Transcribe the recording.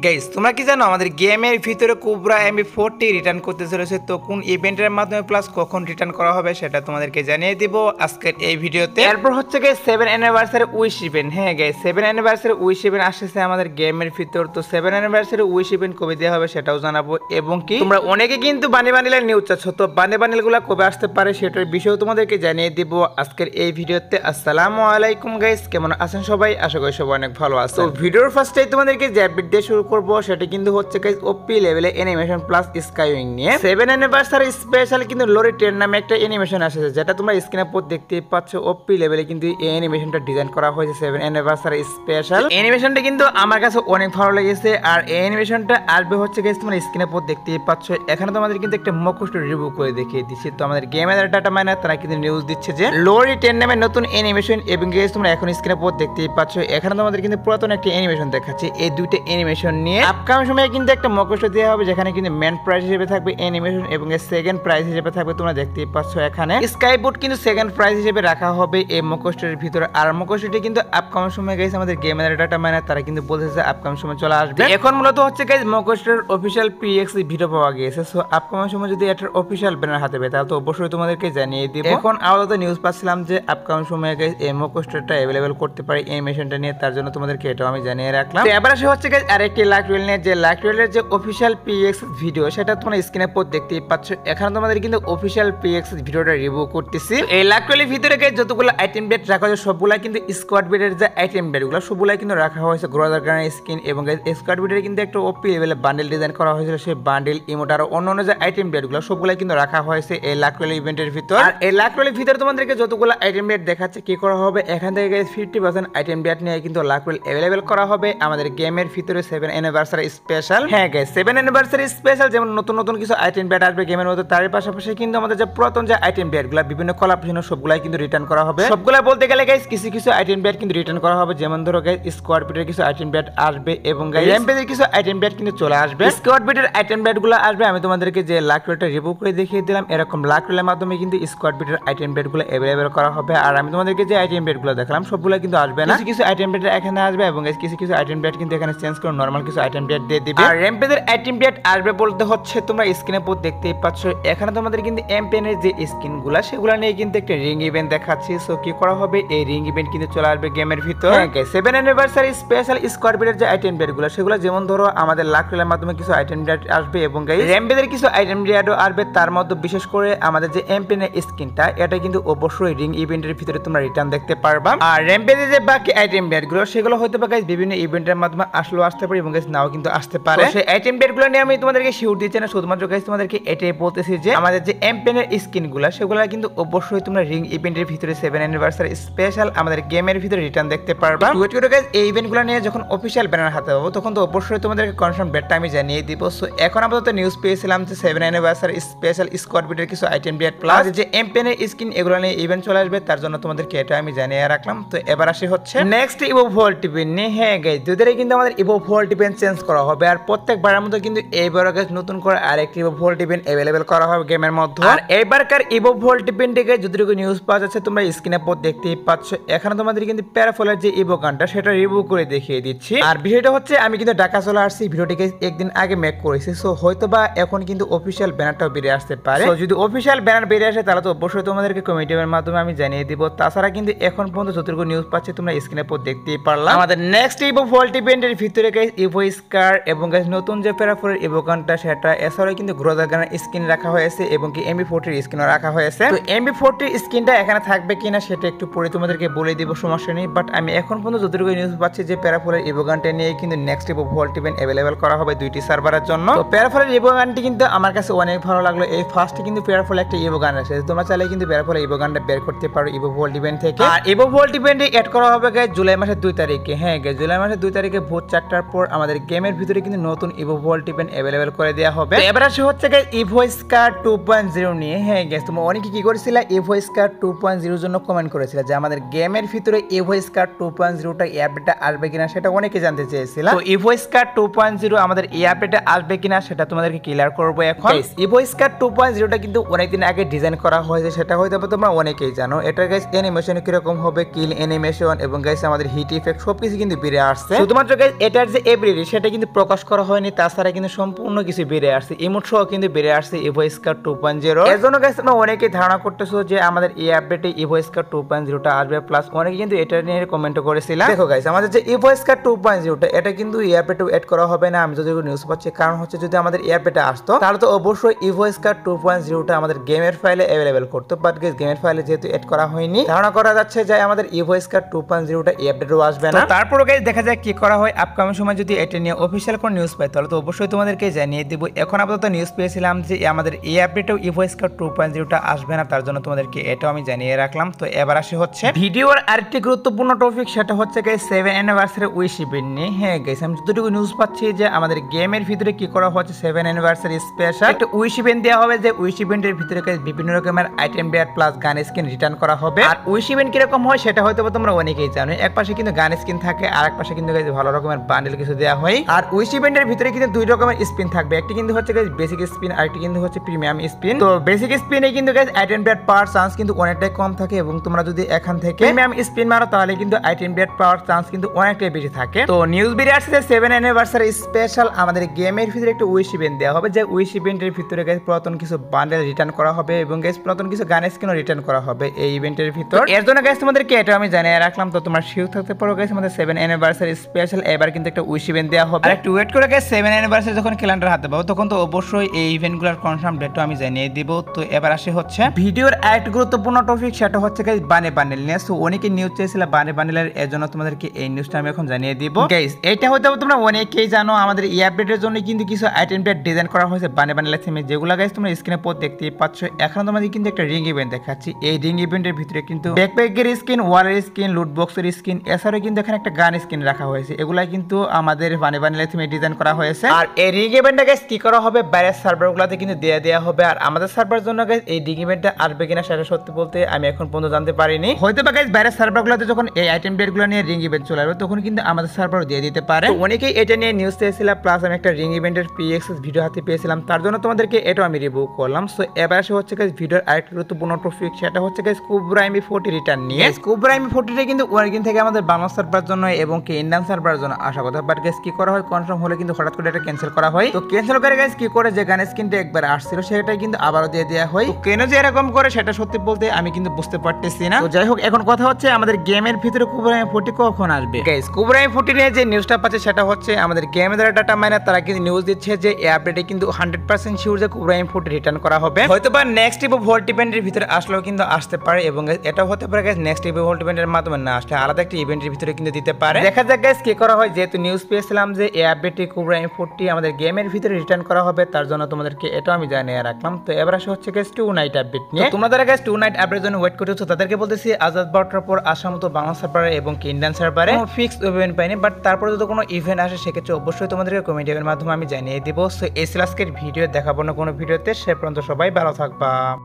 Guys তোমরা কি জানো আমাদের গেমের ভিতরে কোবরা এমবি40 রিটার্ন করতে চলেছে। তো কোন ইভেন্টের মাধ্যমে প্লাস কখন রিটার্ন করা হবে সেটা তোমাদেরকে জানিয়ে দিব আজকের এই ভিডিওতে। এরপর হচ্ছে গাইস 7 অ্যানিভার্সারি উইশ ইভেন্ট। হ্যাঁ গাইস 7 অ্যানিভার্সারি উইশ ইভেন্ট আসছে আমাদের গেমের ভিতর। তো 7 অ্যানিভার্সারি উইশ ইভেন্ট কবে দেওয়া হবে সেটাও জানাবো, এবং কি তোমরা অনেকে কিন্তু বানিলের নিউজ চাচ্ছ, তো বানিলগুলো কবে আসতে পারে সেটার বিষয়েও তোমাদেরকে জানিয়ে দিব আজকের এই ভিডিওতে। আসসালামু আলাইকুম গাইস, কেমন আছেন সবাই? আশা করি সবাই অনেক ভালো আছে। তো ভিডিওর ফার্স্টেই তোমাদেরকে যে আপডেট দিয়ে শুরু করব সেটা কিন্তু হচ্ছে গাইস ওপি লেভেলে অ্যানিমেশন প্লাস স্কাইউইং নিয়ে 7 অ্যানিভার্সারি স্পেশাল কিন্তু লরি ট্রেন নামে একটা অ্যানিমেশন আসছে, যেটা তোমরা স্ক্রিনে পর দেখতে পাচ্ছ। ওপি লেভেলে কিন্তু এই অ্যানিমেশনটা ডিজাইন করা হয়েছে 7 অ্যানিভার্সারি স্পেশাল। অ্যানিমেশনটা কিন্তু আমার কাছে অনেক ভালো লেগেছে, আর এই অ্যানিমেশনটা আসবে হচ্ছে গাইস তোমরা স্ক্রিনে পর দেখতেই পাচ্ছ। এখানে তোমাদের কিন্তু একটা মুখোশ রিভিউ করে দেখিয়ে দিচ্ছি। তো আমাদের গেমের ডাটা মাইনার তারা কিন্তু নিউজ দিচ্ছে যে লরি ট্রেন নামে নতুন অ্যানিমেশন, এবং গাইস তোমরা এখন স্ক্রিনে পর দেখতেই পাচ্ছ। এখানে তোমাদের কিন্তু পুরাতন একটা অ্যানিমেশন দেখাচ্ছে। এই দুইটা অ্যানিমেশন নিয়ে আপকামিং সময়ে কিন্তু একটা মুখোশ দেওয়া হবে, যেখানে কিন্তু মেন প্রাইস হিসেবে থাকবে অ্যানিমেশন, এবং সেকেন্ড প্রাইস হিসেবে থাকবে তোমরা দেখতেই পাচ্ছ এখানে স্কাই বোট কিন্তু সেকেন্ড প্রাইস হিসেবে রাখা হবে এই মুখোশটির ভিতরে। আর মুখোশটি কিন্তু আপকামিং সময়ে গাইস আমাদের গেমের ডাটা মাইনার তারা কিন্তু বলতেছে আপকামিং সময় চলে আসবে। এখন মূলত হচ্ছে গাইস মুখোশটির অফিশিয়াল পিএক্স ভিডিও পাওয়া গিয়েছে। সো আপকামিং সময় যদি এটার অফিশিয়াল ব্যানার হাতে পেয়ে তাহলে তো অবশ্যই তোমাদেরকে জানিয়ে দিব। এখন আপাতত নিউজ পাচ্ছিলাম যে আপকামিং সময়ে গাইস এই মুখোশটা অ্যাভেলেবল করতে পারে অ্যানিমেশনটা নিয়ে, তার জন্য তোমাদেরকে এটাও আমি জানিয়ে রাখলাম। তো এবার আসে হচ্ছে গাইস আরেকটি লাক রুয়েল নিয়ে, যে লাক রুয়েলের যে অফিশিয়াল পিএক্স ভিডিও সেটা তোমরা স্ক্রিনে পর দেখতেই পাচ্ছ। এখানে তোমাদের কিন্তু অফিশিয়াল পিএক্স ভিডিওটা রিভিউ করতেছি। এই লাক রুয়েলের ভিতরে গাইস যতগুলো আইটেম বেড রাখা হয়েছে সবগুলা কিন্তু স্কোয়াড বেডের যে আইটেম বেডগুলো সবগুলা কিন্তু রাখা হয়েছে গ্রোজার গানের স্কিন, এবং গাইস স্কোয়াড বেডের কিন্তু একটা ওপি লেভেলে বান্ডেল ডিজাইন করা হয়েছিল। সেই বান্ডেল ইমোট আর অন্যান্য যে আইটেম বেডগুলো সবগুলা কিন্তু রাখা হয়েছে এই লাক রুয়েল ইভেন্টের ভিতর। আর এই লাক রুয়েলের ভিতরে তোমাদেরকে যতগুলো আইটেম বেড দেখাচ্ছে কি করা হবে, এখান থেকে গাইস 50% আইটেম বেড নিয়ে কিন্তু লাক রুয়েল অ্যাভেলেবল করা হবে আমাদের গেমের ভিতরে 7 অ্যানিভার্সারি স্পেশাল। হ্যাঁ গাইস 7 অ্যানিভার্সারি স্পেশাল যেমন নতুন নতুন কিছু আইটেম বেড আসবে গেমের মধ্যে, তার পাশাপাশি কিন্তু আমাদের যে পুরাতন যে আইটেম বেডগুলো বিভিন্ন কলাপশন সবগুলাই কিন্তু রিটার্ন করা হবে। সবগুলা বলতে গেলে গাইস কিছু কিছু আইটেম বেড কিন্তু রিটার্ন করা হবে, যেমন ধরো গাইস স্কোয়াড বেডের কিছু আইটেম বেড আসবে, এবং গাইস র্যাম্পেজের কিছু আইটেম বেড কিন্তু চলে আসবে। স্কোয়াড বেডের আইটেম বেডগুলো আসবে, আমি তোমাদেরকে যে লাক রুয়েলটা রিভিউ করে দেখিয়ে দিলাম এরকম লাক রুয়েলের মাধ্যমে কিন্তু স্কোয়াড বেডের আইটেম বেডগুলো অ্যাভেলেবল করা হবে। আর আমি তোমাদেরকে যে আইটেম বেডগুলো দেখালাম সবগুলো কিন্তু আসবে না, কিছু কিছু আইটেম বেড এখানে আসবে, এবং গাইস কিছু কিছু আইটেম বেড কিন্তু এখানে চেঞ্জ করে নরমাল কিছু আইটেম বেড দিয়ে দিবে। আর র্যাম্পেজের আইটেম বেড আসবে বলতে হচ্ছে তোমরা স্ক্রিনে পর দেখতেই পাচ্ছ। এখানে তোমাদের কিন্তু এমপেনের যে স্কিনগুলো সেগুলো নিয়ে কিন্তু একটা রিং ইভেন্ট দেখাচ্ছি। সো কি করা হবে, এই রিং ইভেন্ট কিন্তু চলে আসবে গেমের ভিতর। 7 অ্যানিভার্সারি স্পেশাল স্কোয়াড বেডের যে আইটেম বেডগুলো সেগুলো যেমন ধরো আমাদের লাক রুয়েলের মাধ্যমে কিছু আইটেম বেড আসবে, এবং গাইস র্যাম্পেজের কিছু আইটেম বেডও আসবে। তার মধ্যে বিশেষ করে আমাদের যে এমপেনের স্কিনটা এটা কিন্তু অবশ্যই রিং ইভেন্টের ভিতরে তোমরা রিটার্ন দেখতে পারবা। আর র্যাম্পেজের যে বাকি আইটেম বেডগুলো সেগুলো হয়তো বা গাইস বিভিন্ন ইভেন্টের মাধ্যমে আসলেও আসতে পারে, এবং গাইস নাও কিন্তু আসতে পারে। সেই আইটেম বেডগুলো নিয়ে আমি তোমাদেরকে শিওর দিচ্ছি না, শুধুমাত্র গাইস তোমাদেরকে এটাই বলতেছি যে আমাদের যে এমপেনের স্কিনগুলো সেগুলো কিন্তু অবশ্যই তোমরা রিং ইভেন্টের ভিতরে 7 অ্যানিভার্সারি স্পেশাল আমাদের গেমের ভিতরে রিটার্ন দেখতে পারবা। ওয়েট করো গাইস, এই ইভেন্টগুলো নিয়ে যখন অফিশিয়াল ব্যানার হাতে পাবো তখন তো অবশ্যই তোমাদেরকে কনফার্ম ডেটটা আমি জানিয়ে দিব। সো এখন আপাতত নিউজ পেয়েছিলাম যে 7 অ্যানিভার্সারি স্পেশাল স্কোয়াড বেডের কিছু আইটেম বেড প্লাস যে এমপেনের স্কিন এগুলো নিয়ে ইভেন্ট চলে আসবে, তার জন্য তোমাদেরকে এটা আমি জানিয়ে রাখলাম। তো এবার আসি হচ্ছে নেক্সট ইভো ভোল্ট ইভেন্ট নিয়ে। হ্যাঁ গাইস দুইটারে কিন্তু আমাদের ইভো ভোল্ট ইভেন্ট চেঞ্জ করা হবে, আর প্রত্যেকবারের মতো কিন্তু এইবার গাইস নতুন করে আরেকটি ইভো ভোল্ট ইভেন্ট অ্যাভেলেবল করা হবে গেমের মধ্যে। আর এইবারকার ইভো ভোল্ট ইভেন্টে গাইস যতটুকু নিউজ পাওয়া যাচ্ছে তোমরা স্ক্রিনে পর দেখতেই পাচ্ছ। এখানে তোমাদের কিন্তু প্যারাফলের যে ইভো গানটা সেটা রিভিউ করে দেখিয়ে দিচ্ছি। আর বিষয়টা হচ্ছে আমি কিন্তু ঢাকা চলে আসছি, ভিডিওটিকে একদিন আগে মেক করেছি। সো হয়তো বা এখন কিন্তু অফিশিয়াল ব্যানারটাও বেরিয়ে আসতে পারে। তো যদি অফিশিয়াল ব্যানার বেরিয়ে আসে তাহলে তো অবশ্যই তোমাদেরকে কমিটির মাধ্যমে আমি জানিয়ে দিব। তাছাড়া কিন্তু এখন পর্যন্ত যতটুকু নিউজ পাচ্ছি তোমরা স্ক্রিনে পর দেখতেই পারলাম। আমাদের নেক্সট ইভো ভোল্ট ইভেন্টের ভিতরে গাইস ইভো স্কার এবং গাইস নতুন যে প্যারাফলের ইভো গানটা সেটা এছাড়াও কিন্তু গ্রোজার গানের স্কিন রাখা হয়েছে, এবং কি এমবি40 স্কিনও রাখা হয়েছে। তো এমবি40 স্কিনটা এখানে থাকবে কিনা সেটা একটু পরে তোমাদেরকে বলে দিব, সমস্যা নেই। বাট আমি এখন পর্যন্ত যতটুকু নিউজ পাচ্ছি যে প্যারাফলের ইভো গানটা নিয়ে কিন্তু next Evo vault event available করা হবে দুইটি সার্ভারের জন্য। তো প্যারাফলের ইভো গানটি কিন্তু আমার কাছে অনেক ভালো লাগলো। এই ফার্স্টে কিন্তু প্যারাফল একটা ইভো গান আছে, তোমরা চাইলে কিন্তু প্যারাফলের ইভো গানটা বের করতে পারো ইভো ভোল্ট ইভেন্ট থেকে। আর ইভো ভোল্ট ইভেন্টে এড করা হবে গাইস জুলাই মাসের 2 তারিখে। হ্যাঁ গাইস জুলাই মাসের 2 তারিখে ভোট 4টার পর আমাদের গেমের ভিতরে কিন্তু নতুন ইভো ভোল্ট ইভেন্ট অ্যাভেলেবল করে দেওয়া হবে। এবার আসে হচ্ছে গাইস ইভো স্কার 2.0 নিয়ে। হ্যাঁ গাইস তোমরা অনেকে কি করেছিলে ইভো স্কার 2.0 জন্য কমেন্ট করেছিলে যে আমাদের গেমের ভিতরে ইভো স্কার 2.0টা আপডেটটা আসবে কিনা সেটা অনেকে জানতে চেয়েছিল। তো ইভো স্কার 2.0 আমাদের এই আপডেটটা আসবে কিনা সেটা তোমাদেরকে ক্লিয়ার করব এখন। ইভো স্কার 2.0টা কিন্তু অনেকদিন আগে ডিজাইন করা হয়েছে, সেটা হয়তো তোমরা অনেকেই জানো। এটা গাইস অ্যানিমেশন কিরকম হবে, কিল অ্যানিমেশন এবং গাইস আমাদের হিট ইফেক্ট সবকিছু কিন্তু বেরিয়ে আসছে। শুধুমাত্র গাইস এটার যে এবিলিটি সেটা কিন্তু প্রকাশ করা হয়নি, তাছাড়া কিন্তু সম্পূর্ণ কিছু বেড়ে আসছে, ইমোট সহ কিন্তু বেড়ে আসছে ইভো স্কার 2.0। এর জন্য গাইস তোমরা অনেকেই ধারণা করতেছো যে আমাদের এই আপডেটে ইভো স্কার 2.0টা আসবে, প্লাস অনেকে কিন্তু এটা নিয়ে কমেন্ট করেছিল। দেখো গাইস আমাদের যে ইভো স্কার 2.0টা এটা কিন্তু এই আপডেটে এড করা হবে না, আমি যদি নিউজ পাচ্ছি, কারণ হচ্ছে যদি আমাদের এই আপডেটে আসতো তাহলে তো অবশ্যই ইভো স্কার 2.0টা আমাদের গেমের ফাইলে অ্যাভেলেবেল করতে, বাট গাইস গেমের ফাইলে যেহেতু এড করা হয়নি, ধারণা করা যাচ্ছে যে আমাদের ইভো স্কার 2.0টা এই আপডেটও আসবে না। তারপরে গাইস দেখা যাক কি করা হয়, আপকামিং সময় যদি এটা নিয়ে অফিশিয়াল কোন নিউজ পাই তাহলে তো অবশ্যই তোমাদেরকে জানিয়ে দেব। এখন আপাতত নিউজ পেয়েছিলাম যে আমাদের এই আপডেটেও ইভো স্কার 2.0টা আসবে না, তার জন্য তোমাদেরকে এটাও আমি জানিয়ে রাখলাম। তো এবার আসি হচ্ছে ভিডিওর আরেকটি গুরুত্বপূর্ণ টপিক, সেটা হচ্ছে গাইস 7 অ্যানিভার্সারি উইশ ইভেন্ট নিয়ে। হ্যাঁ গাইস আমি যতটুকু নিউজ পাচ্ছি যে আমাদের গেমের ভিতরে কি করা হচ্ছে 7 অ্যানিভার্সারি স্পেশাল একটা উইশ ইভেন্ট দেওয়া হবে, যে উইশ ইভেন্টের ভিতরে গাইস বিভিন্ন রকমের আইটেম ডেট প্লাস গান স্কিন রিটার্ন করা হবে। আর উইশ ইভেন্ট কিরকম হয় সেটা হয়তো তোমরা অনেকেই জানো, এক পাশে কিন্তু গান স্কিন থাকে আর এক পাশে কিন্তু গাইস ভালো রকমের বান্ডেল কিছু দেওয়া হয়। আর উইশ ইভেন্টের ভিতরে কিন্তু দুই রকমের স্পিন থাকবে, একটি কিন্তু হচ্ছে গাইস বেসিক স্পিন আর একটি কিন্তু হচ্ছে প্রিমিয়াম স্পিন। তো বেসিক স্পিনে কিন্তু গাইস আইটেম ডেট পাওয়ার চান্স কিন্তু অনেকটাই কম থাকে, এবং তোমরা যদি এখান থেকে প্রিমিয়াম স্পিন মারো তাহলে কিন্তু আইটেম ডেট পাওয়ার চান্স কিন্তু অনেকটাই বেশি থাকে। তো নিউজ বেরিয়ে আসছে 7 অ্যানিভার্সারি স্পেশাল আমাদের গেমের ভিতরে একটা উইশ ইভেন্ট দেওয়া হবে, যে উইশ ইভেন্টের ভিতরে গাইস পুরাতন কিছু বান্ডেল রিটার্ন করা হবে এবং গাইস পুরাতন কিছু গান স্কিনও রিটার্ন করা হবে এই ইভেন্টের ভিতর। এর জন্য গাইস তোমাদেরকে এটা আমি জানিয়ে রাখলাম। তো তোমরা শিওর থাকতে পারো গাইস আমাদের 7 অ্যানিভার্সারি স্পেশাল এবার কিন্তু একটা উইশ ইভেন্ট দেওয়া হবে। আর একটু ওয়েট করে গাইস 7 অ্যানিভার্সারি যখন ক্যালেন্ডার হাতে পাবো তখন তো অবশ্যই এই ইভেন্টগুলোর কনফার্ম ডেটও আমি জানিয়ে দিব। তো এবার আসে হচ্ছে ভিডিওর আরেকটা গুরুত্বপূর্ণ টপিক, সেটা হচ্ছে গাইস বানে বান্ডেল নিয়ে। সো অনেকে নিউজ চেয়েছিল বানে বান্ডেলের, এর জন্য তোমাদেরকে এই নিউজটা আমি এখন জানিয়ে দিব। গাইস এটা হয়তো তোমরা অনেকেই জানো আমাদের এই আপডেটের জন্য কিন্তু কিছু আইটেম ডেট ডিজাইন করা হয়েছে বানে বান্ডেলের থিমে, যেগুলো গাইস তোমরা স্ক্রিনে পর দেখতেই পাচ্ছ। এখন তোমাদের কিন্তু একটা রিং ইভেন্ট দেখাচ্ছি, এই রিং ইভেন্টের ভিতরে কিন্তু ব্যাকপ্যাকের স্কিন, ওয়ালের স্কিন, লুট বক্সের স্কিন, এছাড়াও কিন্তু এখানে একটা গান স্কিন রাখা হয়েছে, এগুলা কিন্তু আমাদের বানে বান্ডেলের থিমে ডিজাইন করা হয়েছে। আর এই রিং ইভেন্টটা গাইস কি করা হবে বাইরের সার্ভারগুলোতে কিন্তু দেয়া হবে, আর আমাদের সার্ভার জন্য গাইস এই রিং ইভেন্টটা আসবে কিনা সেটা সত্যি বলতে আমি এখন পর্যন্ত জানতে পারিনি। হয়তো বা গাইস বাইরের সার্ভারগুলোতে যখন এই আইটেম ডেটগুলো নিয়ে রিং ইভেন্ট চলে আসবে তখন কিন্তু আমাদের সার্ভারও দিয়ে দিতে পারে। অনেকেই এটা নিয়ে নিউজ চেয়েছিলাম, প্লাস আমি একটা রিং ইভেন্টের প্রি-অ্যাক্সেস ভিডিও হাতে পেয়েছিলাম, তার জন্য তোমাদেরকে এটাও আমি রিভিউ করলাম। সো এবার আসে হচ্ছে গাইস ভিডিওর আরেকটা গুরুত্বপূর্ণ টপিক, সেটা হচ্ছে গাইস কুবরা এমবি40 রিটার্ন নিয়ে। কুবরা এমবি40টা কিন্তু অনেকদিন থেকে আমাদের বাংলা সার্ভার জন্য এবং কি ইন্ডিয়ান সার্ভার জন্য আসা কথা, বাট গাইস কি করা হয় কনফার্ম হলে কিন্তু হঠাৎ করে এটা ক্যান্সেল করা হয়। তো ক্যান্সেল করে গাইস কি করে যে গান স্কিনটা একবার আসছিল সেটাই কিন্তু আবারও দিয়ে দেওয়া হয়। তো কেন যে এরকম করে সেটা সত্যি বলতে আমি কিন্তু বুঝতে পারতেছি না। তো যাই হোক এখন কথা হচ্ছে আমাদের গেমের ভিতরে কুবরা এমবি40 কখন আসবে। গাইস কুবরা এমবি40 নিয়ে যে নিউজটা পাচ্ছে সেটা হচ্ছে আমাদের গেমের ডাটা মাইনার তারা কিন্তু নিউজ দিচ্ছে যে এই আপডেটে কিন্তু 100% শিওর যে কুবরা এমবি40 রিটার্ন করা হবে। হয়তোবা নেক্সট ইভো ভোল্ট ইভেন্টের ভিতরে আসলেও কিন্তু আসতে পারে, এবং এটাও হতে পারে গাইস নেক্সট ইভো ভোল্ট ইভেন্টের মাধ্যমে না আসলে আলাদা একটা ইভেন্টের ভিতরে কিন্তু দিতে পারে। দেখা যাক গাইস কি করা হয়, যেহেতু নিউজ পেয়েছিলাম যে এই আপডেটে কুবরা এমবি40 আমাদের গেমের ভিতরে রিটার্ন করা হবে, তার জন্য তোমাদেরকে এটাও আমি জানিয়ে রাখলাম। তো এবার আসে হচ্ছে গাইস 2 নাইট আপডেট নিয়ে। তোমরা যারা গাইস 2 নাইট আপডেটের জন্য ওয়েট করতেছো তাদেরকে বলতেছি আজাদ বারটার পর আসার মতো বাংলা সার্ভারে এবং ইন্ডিয়ান সার্ভারে কোনো ফিক্সড ইভেন্ট পাইনি, বাট তারপরে যদি কোনো ইভেন্ট আসে সেক্ষেত্রে অবশ্যই তোমাদেরকে কমেন্ট এর মাধ্যমে আমি জানিয়ে দিব। সো এই আজকের ভিডিও দেখাবো না কোনো ভিডিওতে, সে পর্যন্ত সবাই ভালো থাকবা।